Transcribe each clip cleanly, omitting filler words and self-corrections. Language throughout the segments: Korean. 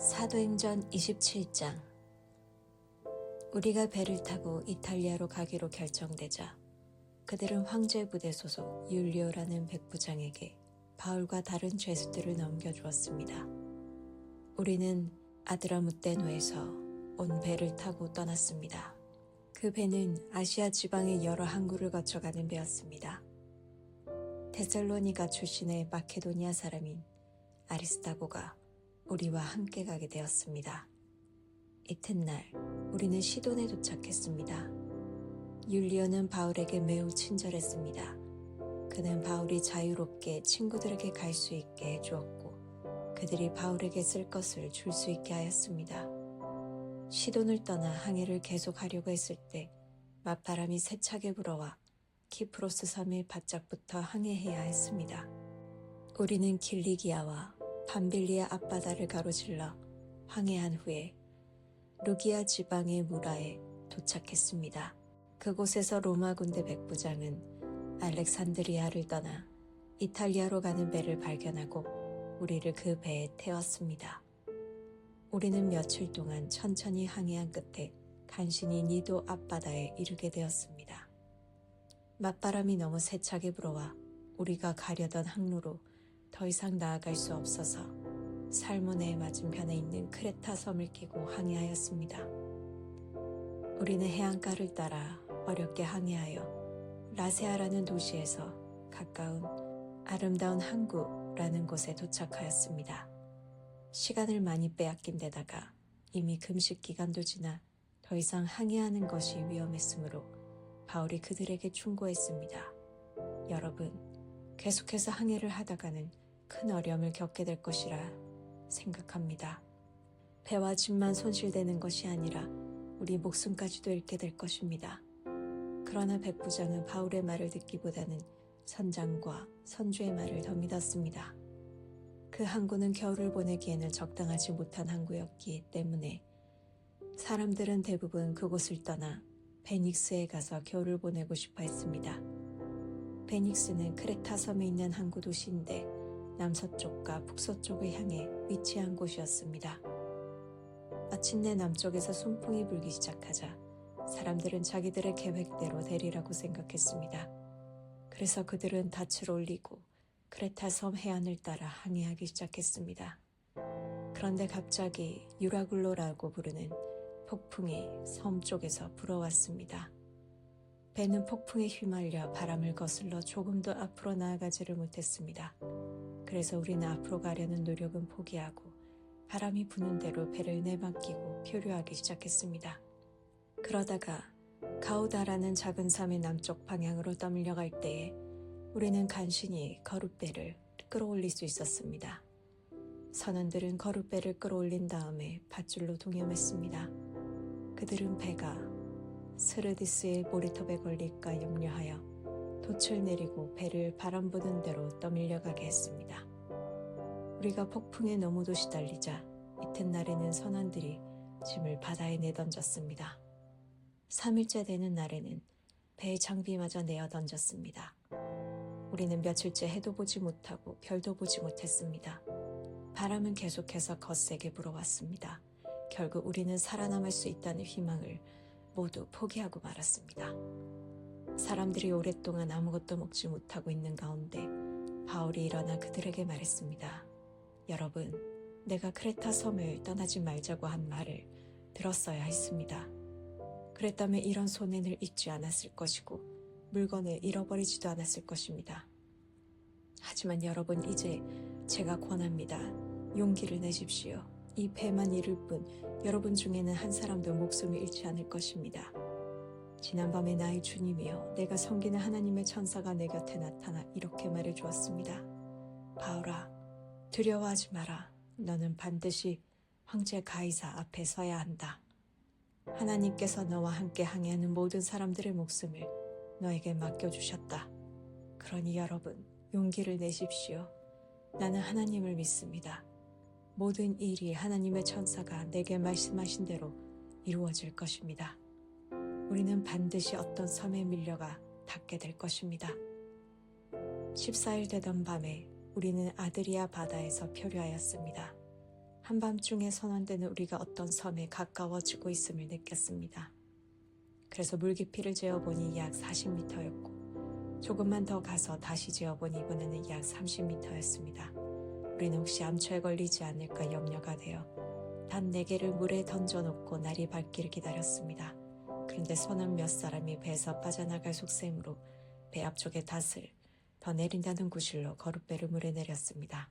사도행전 27장. 우리가 배를 타고 이탈리아로 가기로 결정되자 그들은 황제 부대 소속 율리오라는 백부장에게 바울과 다른 죄수들을 넘겨주었습니다. 우리는 아드라무떼노에서 온 배를 타고 떠났습니다. 그 배는 아시아 지방의 여러 항구를 거쳐가는 배였습니다. 데살로니가 출신의 마케도니아 사람인 아리스다고가 우리와 함께 가게 되었습니다. 이튿날 우리는 시돈에 도착했습니다. 율리오는 바울에게 매우 친절했습니다. 그는 바울이 자유롭게 친구들에게 갈 수 있게 해주었고 그들이 바울에게 쓸 것을 줄 수 있게 하였습니다. 시돈을 떠나 항해를 계속하려고 했을 때 맞바람이 세차게 불어와 키프로스 섬의 바짝부터 항해해야 했습니다. 우리는 길리기아와 밤빌리아 앞바다를 가로질러 항해한 후에 루기아 지방의 무라에 도착했습니다. 그곳에서 로마 군대 백부장은 알렉산드리아를 떠나 이탈리아로 가는 배를 발견하고 우리를 그 배에 태웠습니다. 우리는 며칠 동안 천천히 항해한 끝에 간신히 니도 앞바다에 이르게 되었습니다. 맞바람이 너무 세차게 불어와 우리가 가려던 항로로 더 이상 나아갈 수 없어서 살모네의 맞은편에 있는 크레타 섬을 끼고 항해하였습니다. 우리는 해안가를 따라 어렵게 항해하여 라세아라는 도시에서 가까운 아름다운 항구라는 곳에 도착하였습니다. 시간을 많이 빼앗긴 데다가 이미 금식 기간도 지나 더 이상 항해하는 것이 위험했으므로 바울이 그들에게 충고했습니다. 여러분, 계속해서 항해를 하다가는 큰 어려움을 겪게 될 것이라 생각합니다. 배와 짐만 손실되는 것이 아니라 우리 목숨까지도 잃게 될 것입니다. 그러나 백부장은 바울의 말을 듣기보다는 선장과 선주의 말을 더 믿었습니다. 그 항구는 겨울을 보내기에는 적당하지 못한 항구였기 때문에 사람들은 대부분 그곳을 떠나 베닉스에 가서 겨울을 보내고 싶어 했습니다. 베닉스는 크레타 섬에 있는 항구 도시인데 남서쪽과 북서쪽을 향해 위치한 곳이었습니다. 마침내 남쪽에서 순풍이 불기 시작하자 사람들은 자기들의 계획대로 되리라고 생각했습니다. 그래서 그들은 닻을 올리고 크레타 섬 해안을 따라 항해하기 시작했습니다. 그런데 갑자기 유라굴로라고 부르는 폭풍이 섬 쪽에서 불어왔습니다. 배는 폭풍에 휘말려 바람을 거슬러 조금도 앞으로 나아가지를 못했습니다. 그래서 우리는 앞으로 가려는 노력은 포기하고 바람이 부는 대로 배를 내맡기고 표류하기 시작했습니다. 그러다가 가우다라는 작은 섬의 남쪽 방향으로 떠밀려 갈 때에 우리는 간신히 거룻배를 끌어올릴 수 있었습니다. 선원들은 거룻배를 끌어올린 다음에 밧줄로 동염했습니다. 그들은 배가 스르디스의 모리톱에 걸릴까 염려하여 돛을 내리고 배를 바람 부는 대로 떠밀려가게 했습니다. 우리가 폭풍에 너무도 시달리자 이튿날에는 선원들이 짐을 바다에 내던졌습니다. 3일째 되는 날에는 배의 장비마저 내어 던졌습니다. 우리는 며칠째 해도 보지 못하고 별도 보지 못했습니다. 바람은 계속해서 거세게 불어왔습니다. 결국 우리는 살아남을 수 있다는 희망을 모두 포기하고 말았습니다. 사람들이 오랫동안 아무것도 먹지 못하고 있는 가운데 바울이 일어나 그들에게 말했습니다. 여러분, 내가 크레타 섬을 떠나지 말자고 한 말을 들었어야 했습니다. 그랬다면 이런 손해를 입지 않았을 것이고 물건을 잃어버리지도 않았을 것입니다. 하지만 여러분, 이제 제가 권합니다. 용기를 내십시오. 이 배만 잃을 뿐 여러분 중에는 한 사람도 목숨을 잃지 않을 것입니다. 지난밤에 나의 주님이여, 내가 섬기는 하나님의 천사가 내 곁에 나타나 이렇게 말해주었습니다. 바울아, 두려워하지 마라. 너는 반드시 황제 가이사 앞에 서야 한다. 하나님께서 너와 함께 항해하는 모든 사람들의 목숨을 너에게 맡겨주셨다. 그러니 여러분, 용기를 내십시오. 나는 하나님을 믿습니다. 모든 일이 하나님의 천사가 내게 말씀하신 대로 이루어질 것입니다. 우리는 반드시 어떤 섬에 밀려가 닿게 될 것입니다. 14일 되던 밤에 우리는 아드리아 바다에서 표류하였습니다. 한밤중에 선원되는 우리가 어떤 섬에 가까워지고 있음을 느꼈습니다. 그래서 물깊이를 재어보니 약 40m였고 조금만 더 가서 다시 재어보니 이번에는 약 30m였습니다. 우리는 혹시 암초에 걸리지 않을까 염려가 되어 단 4개를 물에 던져놓고 날이 밝기를 기다렸습니다. 그런데 선원 몇 사람이 배에서 빠져나갈 속셈으로 배 앞쪽의 닷을 더 내린다는 구실로 거룻배를 물에 내렸습니다.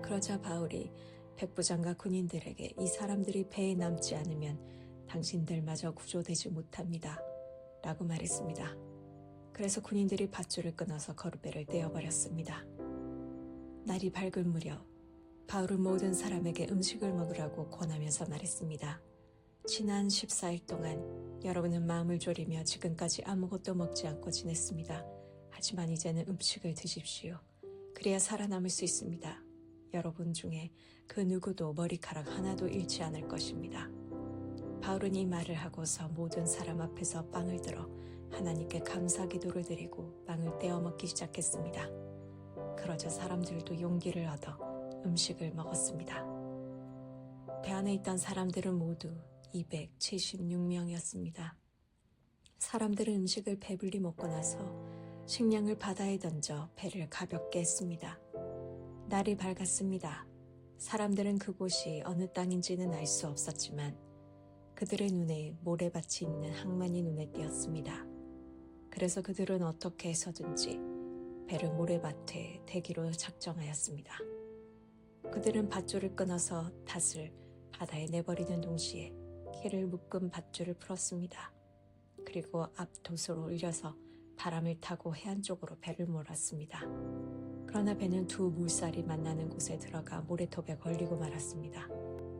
그러자 바울이 백부장과 군인들에게 이 사람들이 배에 남지 않으면 당신들마저 구조되지 못합니다. 라고 말했습니다. 그래서 군인들이 밧줄을 끊어서 거룻배를 떼어버렸습니다. 날이 밝을 무렵 바울은 모든 사람에게 음식을 먹으라고 권하면서 말했습니다. 지난 14일 동안 여러분은 마음을 졸이며 지금까지 아무것도 먹지 않고 지냈습니다. 하지만 이제는 음식을 드십시오. 그래야 살아남을 수 있습니다. 여러분 중에 그 누구도 머리카락 하나도 잃지 않을 것입니다. 바울은 이 말을 하고서 모든 사람 앞에서 빵을 들어 하나님께 감사 기도를 드리고 빵을 떼어 먹기 시작했습니다. 그러자 사람들도 용기를 얻어 음식을 먹었습니다. 배 안에 있던 사람들은 모두 276명이었습니다. 사람들은 음식을 배불리 먹고 나서 식량을 바다에 던져 배를 가볍게 했습니다. 날이 밝았습니다. 사람들은 그곳이 어느 땅인지는 알 수 없었지만 그들의 눈에 모래밭이 있는 항만이 눈에 띄었습니다. 그래서 그들은 어떻게 해서든지 배를 모래밭에 대기로 작정하였습니다. 그들은 밧줄을 끊어서 닷을 바다에 내버리는 동시에 키를 묶은 밧줄을 풀었습니다. 그리고 앞 돛을 올려서 바람을 타고 해안 쪽으로 배를 몰았습니다. 그러나 배는 두 물살이 만나는 곳에 들어가 모래톱에 걸리고 말았습니다.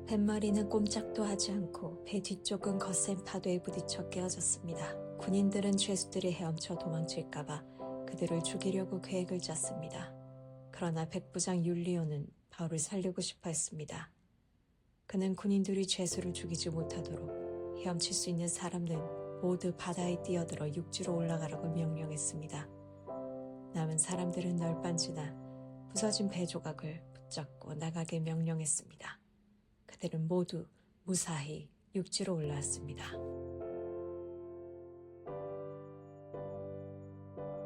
뱃머리는 꼼짝도 하지 않고 배 뒤쪽은 거센 파도에 부딪혀 깨어졌습니다. 군인들은 죄수들이 헤엄쳐 도망칠까봐 그들을 죽이려고 계획을 짰습니다. 그러나 백부장 율리오는 바울을 살리고 싶어 했습니다. 그는 군인들이 죄수를 죽이지 못하도록 헤엄칠 수 있는 사람들 모두 바다에 뛰어들어 육지로 올라가라고 명령했습니다. 남은 사람들은 널빤지나 부서진 배 조각을 붙잡고 나가게 명령했습니다. 그들은 모두 무사히 육지로 올라왔습니다.